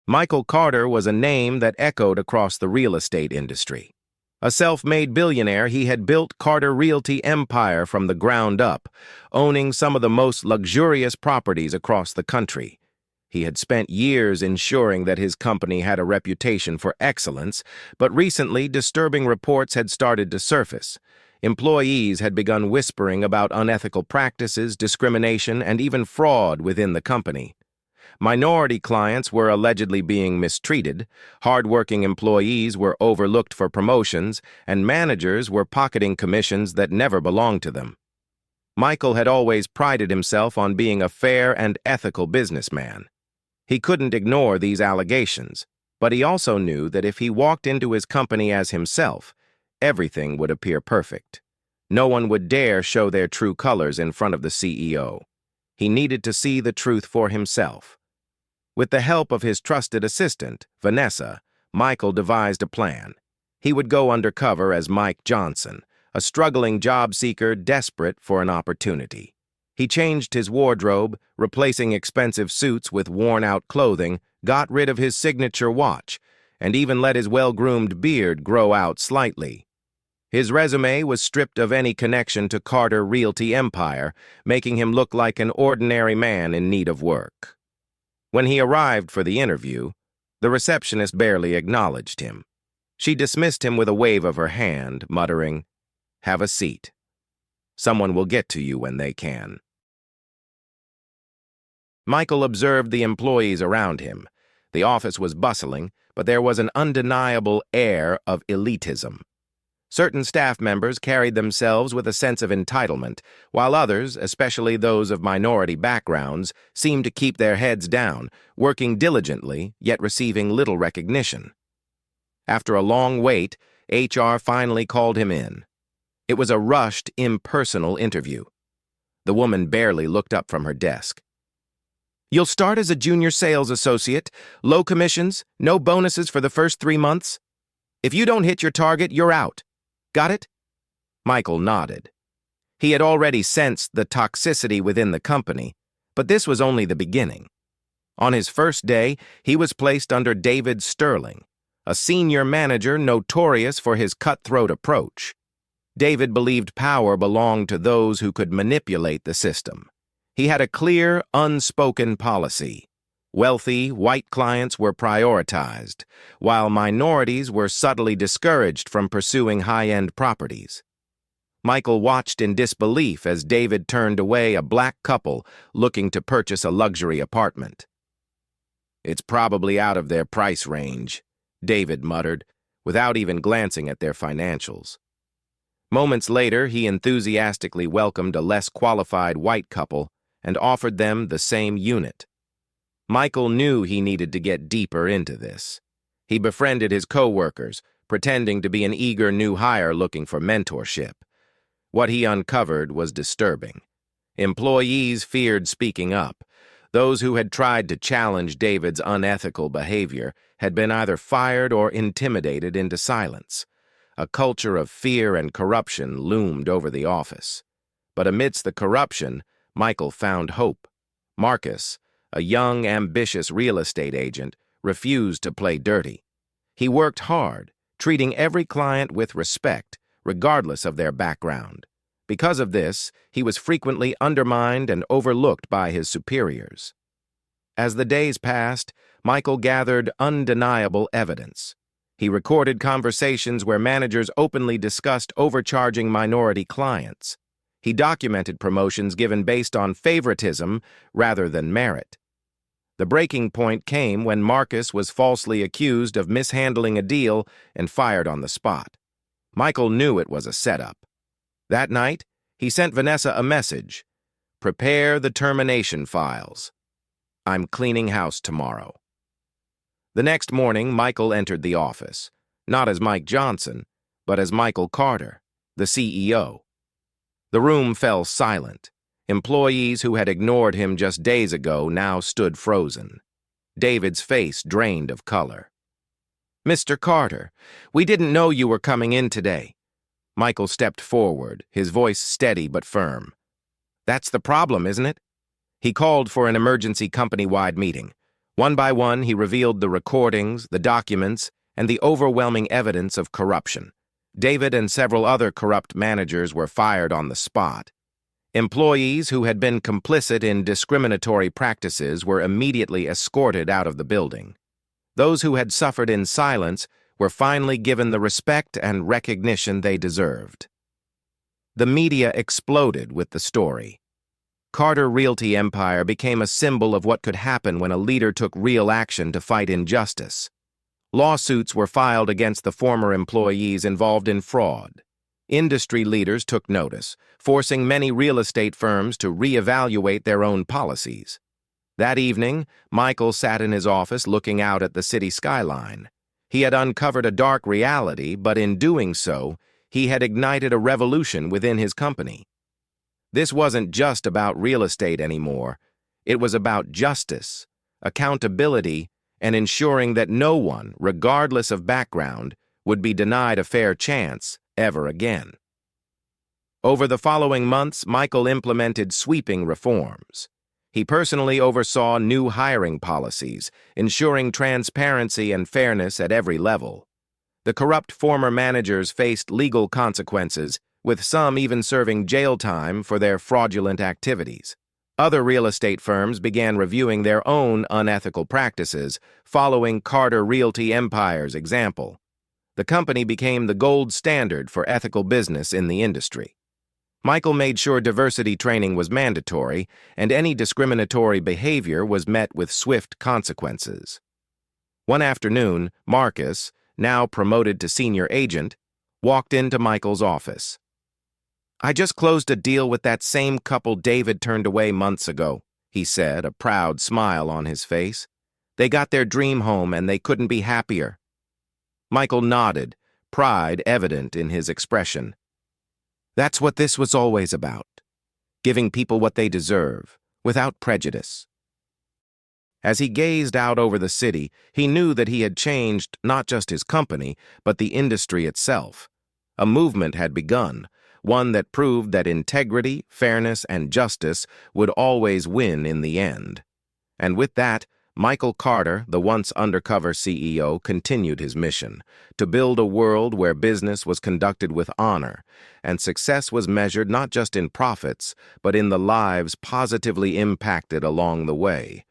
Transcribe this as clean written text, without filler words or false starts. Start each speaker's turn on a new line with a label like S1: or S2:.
S1: Michael Carter was a name that echoed across the real estate industry. A self-made billionaire, he had built Carter Realty empire from the ground up, owning some of the most luxurious properties across the country. He had spent years ensuring that his company had a reputation for excellence, but recently disturbing reports had started to surface. Employees had begun whispering about unethical practices, discrimination, and even fraud within the company. Minority clients were allegedly being mistreated, hardworking employees were overlooked for promotions, and managers were pocketing commissions that never belonged to them. Michael had always prided himself on being a fair and ethical businessman. He couldn't ignore these allegations, but he also knew that if he walked into his company as himself, everything would appear perfect. No one would dare show their true colors in front of the CEO. He needed to see the truth for himself. With the help of his trusted assistant, Vanessa, Michael devised a plan. He would go undercover as Mike Johnson, a struggling job seeker desperate for an opportunity. He changed his wardrobe, replacing expensive suits with worn-out clothing, got rid of his signature watch, and even let his well-groomed beard grow out slightly. His resume was stripped of any connection to Carter Realty empire, making him look like an ordinary man in need of work. When he arrived for the interview, the receptionist barely acknowledged him. She dismissed him with a wave of her hand, muttering, "Have a seat. Someone will get to you when they can." Michael observed the employees around him. The office was bustling, but there was an undeniable air of elitism. Certain staff members carried themselves with a sense of entitlement, while others, especially those of minority backgrounds, seemed to keep their heads down, working diligently, yet receiving little recognition. After a long wait, HR finally called him in. It was a rushed, impersonal interview. The woman barely looked up from her desk. "You'll start as a junior sales associate, low commissions, no bonuses for the first 3 months. If you don't hit your target, you're out. Got it?" Michael nodded. He had already sensed the toxicity within the company, but this was only the beginning. On his first day, he was placed under David Sterling, a senior manager notorious for his cutthroat approach. David believed power belonged to those who could manipulate the system. He had a clear, unspoken policy. Wealthy, white clients were prioritized, while minorities were subtly discouraged from pursuing high-end properties. Michael watched in disbelief as David turned away a black couple looking to purchase a luxury apartment. "It's probably out of their price range," David muttered, without even glancing at their financials. Moments later, he enthusiastically welcomed a less qualified white couple and offered them the same unit. Michael knew he needed to get deeper into this. He befriended his co-workers, pretending to be an eager new hire looking for mentorship. What he uncovered was disturbing. Employees feared speaking up. Those who had tried to challenge David's unethical behavior had been either fired or intimidated into silence. A culture of fear and corruption loomed over the office. But amidst the corruption, Michael found hope. Marcus, a young, ambitious real estate agent, refused to play dirty. He worked hard, treating every client with respect, regardless of their background. Because of this, he was frequently undermined and overlooked by his superiors. As the days passed, Michael gathered undeniable evidence. He recorded conversations where managers openly discussed overcharging minority clients. He documented promotions given based on favoritism rather than merit. The breaking point came when Marcus was falsely accused of mishandling a deal and fired on the spot. Michael knew it was a setup. That night, he sent Vanessa a message. "Prepare the termination files. I'm cleaning house tomorrow." The next morning, Michael entered the office, not as Mike Johnson, but as Michael Carter, the CEO. The room fell silent. Employees who had ignored him just days ago now stood frozen. David's face drained of color. "Mr. Carter, we didn't know you were coming in today." Michael stepped forward, his voice steady but firm. "That's the problem, isn't it?" He called for an emergency company-wide meeting. One by one, he revealed the recordings, the documents, and the overwhelming evidence of corruption. David and several other corrupt managers were fired on the spot. Employees who had been complicit in discriminatory practices were immediately escorted out of the building. Those who had suffered in silence were finally given the respect and recognition they deserved. The media exploded with the story. Carter Realty Empire became a symbol of what could happen when a leader took real action to fight injustice. Lawsuits were filed against the former employees involved in fraud. Industry leaders took notice, forcing many real estate firms to reevaluate their own policies. That evening, Michael sat in his office looking out at the city skyline. He had uncovered a dark reality, but in doing so, he had ignited a revolution within his company. This wasn't just about real estate anymore. It was about justice, accountability, and ensuring that no one, regardless of background, would be denied a fair chance ever again. Over the following months, Michael implemented sweeping reforms. He personally oversaw new hiring policies, ensuring transparency and fairness at every level. The corrupt former managers faced legal consequences, with some even serving jail time for their fraudulent activities. Other real estate firms began reviewing their own unethical practices, following Carter Realty Empire's example. The company became the gold standard for ethical business in the industry. Michael made sure diversity training was mandatory, and any discriminatory behavior was met with swift consequences. One afternoon, Marcus, now promoted to senior agent, walked into Michael's office. "I just closed a deal with that same couple David turned away months ago," he said, a proud smile on his face. "They got their dream home and they couldn't be happier." Michael nodded, pride evident in his expression. That's what this was always about, giving people what they deserve, without prejudice. As he gazed out over the city, he knew that he had changed not just his company, but the industry itself. A movement had begun, one that proved that integrity, fairness, and justice would always win in the end. And with that, Michael Carter, the once undercover CEO, continued his mission, to build a world where business was conducted with honor, and success was measured not just in profits, but in the lives positively impacted along the way.